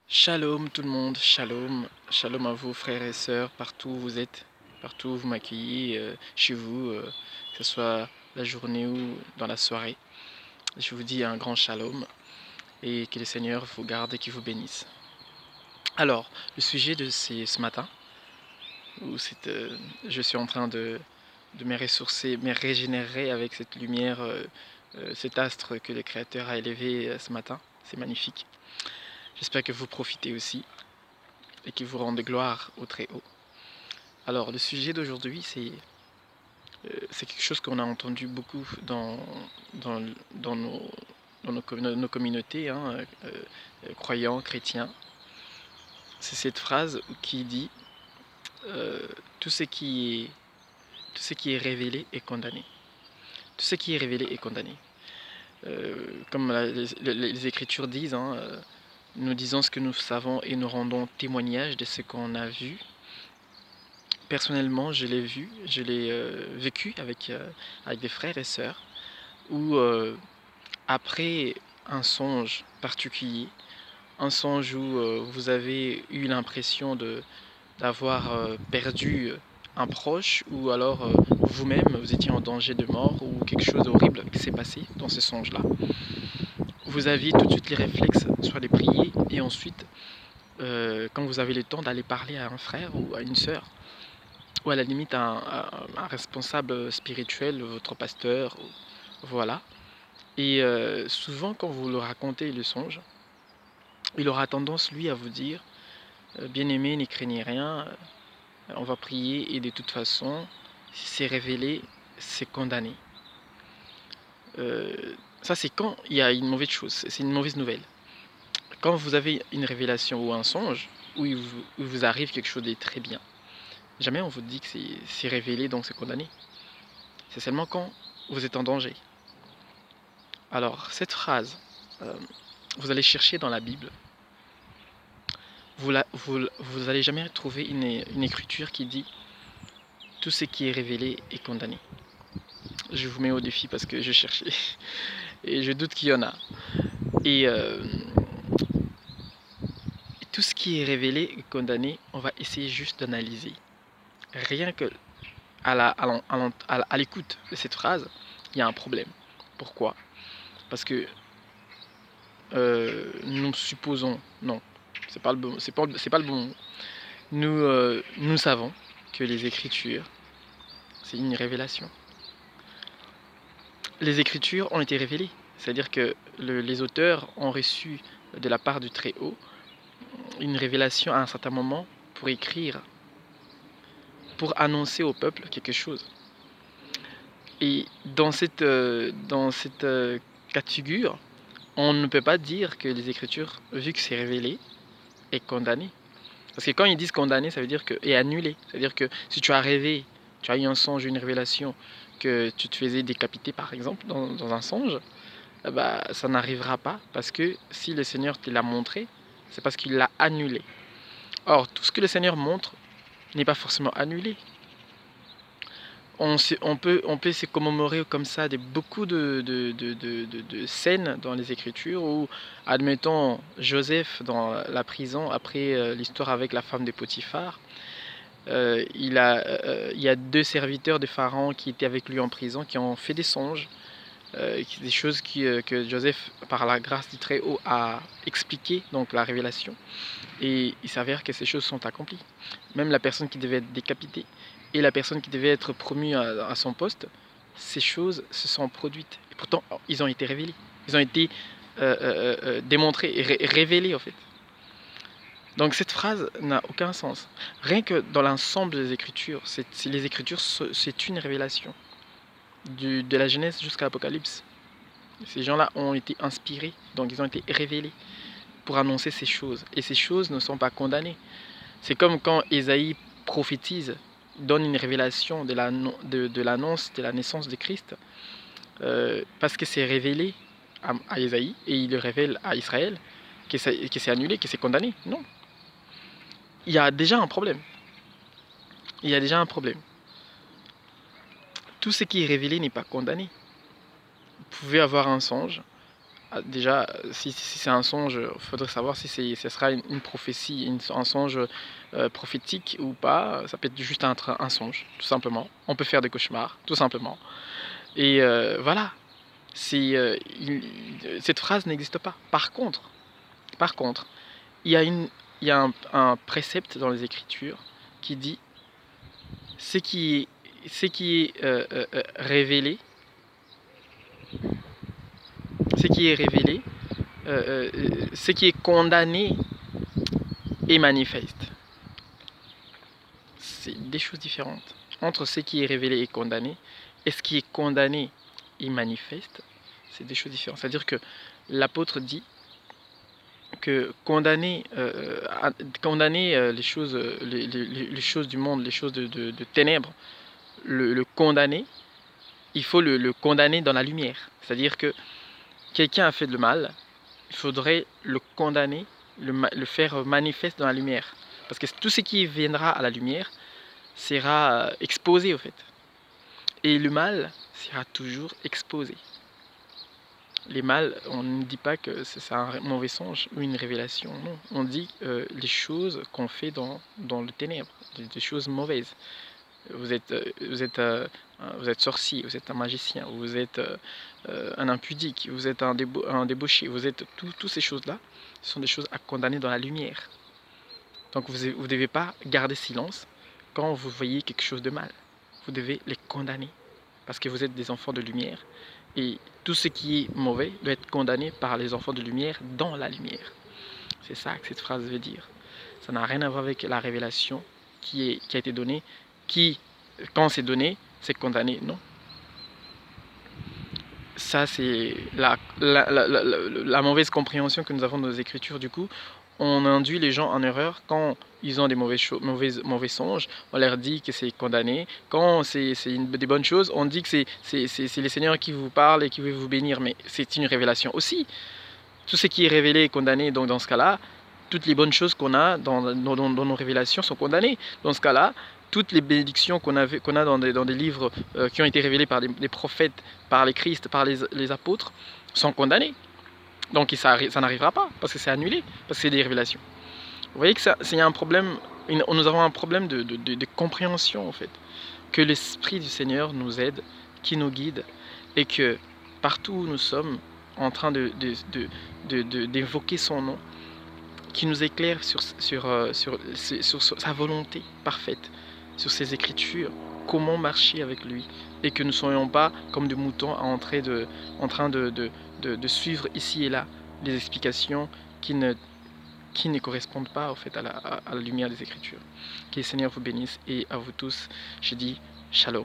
Shalom tout le monde, shalom, shalom à vous frères et sœurs, partout où vous êtes, partout où vous m'accueillez, chez vous, que ce soit la journée ou dans la soirée. Je vous dis un grand shalom et que le Seigneur vous garde et qu'il vous bénisse. Alors, le sujet de ce matin, où je suis en train de me ressourcer, me régénérer avec cette lumière, cet astre que le Créateur a élevé ce matin, c'est magnifique. J'espère que vous profitez aussi et que vous rendez gloire au Très-Haut. Alors, le sujet d'aujourd'hui, c'est quelque chose qu'on a entendu beaucoup dans, dans nos, nos communautés, hein, croyants, chrétiens. C'est cette phrase qui dit euh, tout, ce qui est, tout ce qui est révélé est condamné. Tout ce qui est révélé est condamné. Comme les Écritures disent, hein, nous disons ce que nous savons et nous rendons témoignage de ce qu'on a vu. Personnellement, je l'ai vu, je l'ai vécu avec des frères et sœurs, où après un songe particulier, un songe où vous avez eu l'impression d'avoir perdu un proche, ou alors vous-même, vous étiez en danger de mort, ou quelque chose d'horrible qui s'est passé dans ce songe-là, vous aviez tout de suite les réflexes, soit les prier, et ensuite, quand vous avez le temps d'aller parler à un frère ou à une sœur, ou à la limite un responsable spirituel, votre pasteur, voilà. Et souvent, quand vous le racontez le songe, il aura tendance, lui, à vous dire bien-aimé, n'y craignez rien, on va prier, et de toute façon, si c'est révélé, c'est condamné. Ça, c'est quand il y a une mauvaise chose, c'est une mauvaise nouvelle. Quand vous avez une révélation ou un songe, où il vous arrive quelque chose de très bien, jamais on vous dit que c'est révélé, donc c'est condamné. C'est seulement quand vous êtes en danger. Alors, cette phrase, euh, vous allez chercher dans la Bible, vous allez jamais trouver une écriture qui dit tout ce qui est révélé est condamné. Je vous mets au défi parce que je cherchais et je doute qu'il y en a. Et tout ce qui est révélé est condamné, on va essayer juste d'analyser. Rien que à l'écoute de cette phrase, il y a un problème. Pourquoi? Parce que nous supposons, non, c'est pas le bon, c'est pas le bon mot. Nous savons que les Écritures, c'est une révélation. Les Écritures ont été révélées, c'est-à-dire que les auteurs ont reçu de la part du Très-Haut une révélation à un certain moment pour écrire, pour annoncer au peuple quelque chose. Et dans cette cas de figure, on ne peut pas dire que les Écritures, vu que c'est révélé, est condamné. Parce que quand ils disent condamné, ça veut dire que est annulé. C'est-à-dire que si tu as rêvé, tu as eu un songe, une révélation, que tu te faisais décapiter par exemple dans un songe, bah, ça n'arrivera pas parce que si le Seigneur te l'a montré, c'est parce qu'il l'a annulé. Or, tout ce que le Seigneur montre n'est pas forcément annulé. On peut se commémorer comme ça de beaucoup de scènes dans les Écritures où, admettons, Joseph dans la prison, après l'histoire avec la femme de Potiphar, il y a deux serviteurs de Pharaon qui étaient avec lui en prison, qui ont fait des songes, des choses que Joseph, par la grâce du Très-Haut, a expliquées, donc la révélation. Et il s'avère que ces choses sont accomplies. Même la personne qui devait être décapitée et la personne qui devait être promue à son poste, ces choses se sont produites. Et pourtant, ils ont été révélés. Ils ont été démontrés et révélés, en fait. Donc cette phrase n'a aucun sens. Rien que dans l'ensemble des Écritures, les Écritures, c'est une révélation. De la Genèse jusqu'à l'Apocalypse. Ces gens-là ont été inspirés, donc ils ont été révélés pour annoncer ces choses. Et ces choses ne sont pas condamnées. C'est comme quand Ésaïe prophétise, donne une révélation de l'annonce de la naissance de Christ, parce que c'est révélé à Ésaïe, et il le révèle à Israël, que c'est annulé, que c'est condamné. Non. Il y a déjà un problème. Il y a déjà un problème. Tout ce qui est révélé n'est pas condamné. Vous pouvez avoir un songe, déjà, si c'est un songe, il faudrait savoir si ce sera une prophétie, un songe prophétique ou pas. Ça peut être juste un songe, tout simplement. On peut faire des cauchemars, tout simplement. Et voilà, cette phrase n'existe pas. Par contre, il y a, il y a un précepte dans les Écritures qui dit ce qui est révélé, ce qui est révélé, ce qui est condamné est manifeste. C'est des choses différentes. Entre ce qui est révélé et condamné, et ce qui est condamné et manifeste, c'est des choses différentes. C'est-à-dire que l'apôtre dit que condamner les choses, les choses du monde, les choses de ténèbres, le condamner, il faut le condamner dans la lumière. C'est-à-dire que quelqu'un a fait le mal, il faudrait le condamner, le faire manifeste dans la lumière. Parce que tout ce qui viendra à la lumière sera exposé au fait. Et le mal sera toujours exposé. Les mâles, on ne dit pas que c'est un mauvais songe ou une révélation, non. On dit les choses qu'on fait dans le ténèbre, des choses mauvaises. Vous êtes sorcier, vous êtes un magicien, vous êtes un impudique, vous êtes un débauché, vous êtes toutes ces choses-là, ce sont des choses à condamner dans la lumière. Donc vous ne devez pas garder silence quand vous voyez quelque chose de mal. Vous devez les condamner parce que vous êtes des enfants de lumière et tout ce qui est mauvais doit être condamné par les enfants de lumière dans la lumière. C'est ça que cette phrase veut dire. Ça n'a rien à voir avec la révélation qui a été donnée, qui, quand c'est donné, c'est condamné. Non. Ça, c'est la mauvaise compréhension que nous avons de nos Écritures. Du coup, on induit les gens en erreur quand ils ont des mauvais songes. On leur dit que c'est condamné. Quand c'est des bonnes choses, on dit que c'est les seigneurs qui vous parlent et qui veulent vous bénir. Mais c'est une révélation aussi. Tout ce qui est révélé est condamné. Donc dans ce cas-là, toutes les bonnes choses qu'on a dans nos révélations sont condamnées. Dans ce cas-là, toutes les bénédictions qu'on a dans des livres qui ont été révélés par des prophètes, par les Christ, par les apôtres, sont condamnées. Donc ça n'arrivera pas, parce que c'est annulé, parce que c'est des révélations. Vous voyez que y a un problème, nous avons un problème de compréhension en fait. Que l'Esprit du Seigneur nous aide, qui nous guide, et que partout où nous sommes en train d'évoquer son nom, qui nous éclaire sur sa volonté parfaite, sur ses écritures, comment marcher avec lui, et que nous ne soyons pas comme des moutons en train de suivre ici et là les explications qui ne correspondent pas au fait à la lumière des Écritures. Que le Seigneur vous bénisse et à vous tous, je dis Shalom.